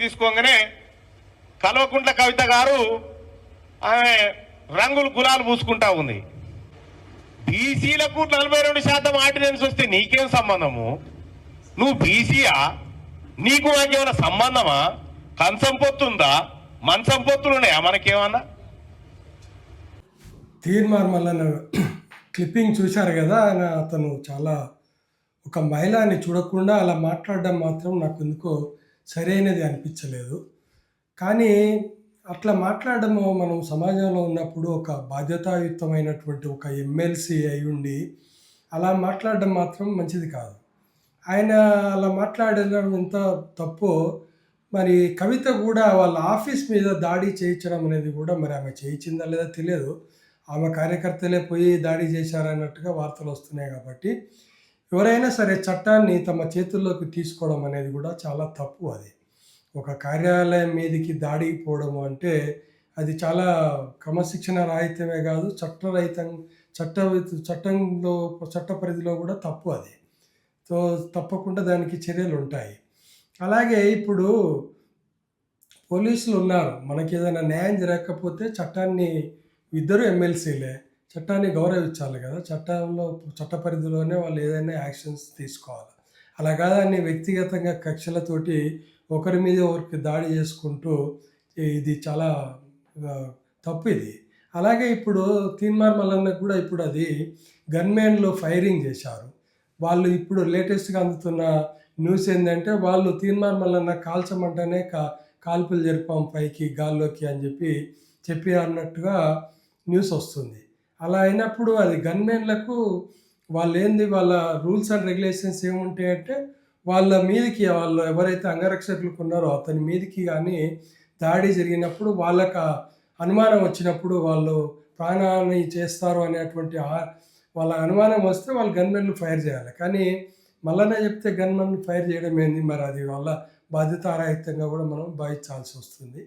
తీసుకోగానే కల్వకుంట్ల కవిత గారు ఆమె రంగులు గులాలు పూసుకుంటా ఉంది. బీసీలకు 42% ఆర్డినెన్స్ వస్తే నీకేం సంబంధము? నువ్వు బీసీయా? నీకు నాకేమైనా సంబంధమా? కంచం పొత్తుందా? మంచం పొత్తులు ఉన్నాయా మనకేమన్నా? తీర్మార్ మల్లన్న క్లిప్పింగ్ చూశారు కదా, అతను చాలా ఒక మహిళని చూడకుండా అలా మాట్లాడడం మాత్రం నాకు ఎందుకో సరైనది అనిపించలేదు. కానీ అట్లా మాట్లాడడము మనం సమాజంలో ఉన్నప్పుడు ఒక బాధ్యతాయుతమైనటువంటి ఒక ఎమ్మెల్సీ అయ్యుండి అలా మాట్లాడడం మాత్రం మంచిది కాదు. ఆయన అలా మాట్లాడడం ఎంత తప్పో మరి కవిత కూడా వాళ్ళ ఆఫీస్ మీద దాడి చేయించడం అనేది కూడా మరి ఆమె చేయించిందా లేదా తెలియదు. ఆమె కార్యకర్తలే పోయి దాడి చేశారన్నట్టుగా వార్తలు వస్తున్నాయి. కాబట్టి ఎవరైనా సరే చట్టాన్ని తమ చేతుల్లోకి తీసుకోవడం అనేది కూడా చాలా తప్పు. అది ఒక కార్యాలయం మీదకి దాడికి పోవడము అంటే అది చాలా క్రమశిక్షణ రాహిత్యమే కాదు, చట్టంలో చట్ట పరిధిలో కూడా తప్పు అది. సో తప్పకుండా దానికి చర్యలు ఉంటాయి. అలాగే ఇప్పుడు పోలీసులు ఉన్నారు, మనకి ఏదైనా న్యాయం జరగకపోతే చట్టాన్ని ఇద్దరు ఎమ్మెల్సీలే చట్టాన్ని గౌరవించాలి కదా. చట్ట పరిధిలోనే వాళ్ళు ఏదైనా యాక్షన్స్ తీసుకోవాలి. అలా కాదని వ్యక్తిగతంగా కక్షలతోటి ఒకరి మీద ఒకరికి దాడి చేసుకుంటూ ఇది చాలా తప్పు ఇది. అలాగే ఇప్పుడు తీన్మార్ మల్లన్నకు కూడా ఇప్పుడు అది గన్మెన్లు ఫైరింగ్ చేశారు. వాళ్ళు ఇప్పుడు లేటెస్ట్గా అందుతున్న న్యూస్ ఏంటంటే వాళ్ళు తీన్మార్ మల్లన్న కాల్చమంటేనే కాల్పులు జరిపాం పైకి గాల్లోకి అని చెప్పి అన్నట్టుగా న్యూస్ వస్తుంది. అలా అయినప్పుడు అది గన్మెన్లకు వాళ్ళ రూల్స్ అండ్ రెగ్యులేషన్స్ ఏముంటాయంటే వాళ్ళ మీదకి వాళ్ళు ఎవరైతే అంగరక్షకులకు ఉన్నారో అతని మీదకి కానీ దాడి జరిగినప్పుడు వాళ్ళకి అనుమానం వచ్చినప్పుడు వాళ్ళు ప్రాణాన్ని చేస్తారు అనేటువంటి వాళ్ళ అనుమానం వస్తే వాళ్ళు గన్మెన్లు ఫైర్ చేయాలి. కానీ మల్లన్న చెప్తే గన్మెన్లు ఫైర్ చేయడం ఏంది? మరి అది వాళ్ళ బాధ్యతారాహిత్యంగా కూడా మనం భావించాల్సి వస్తుంది.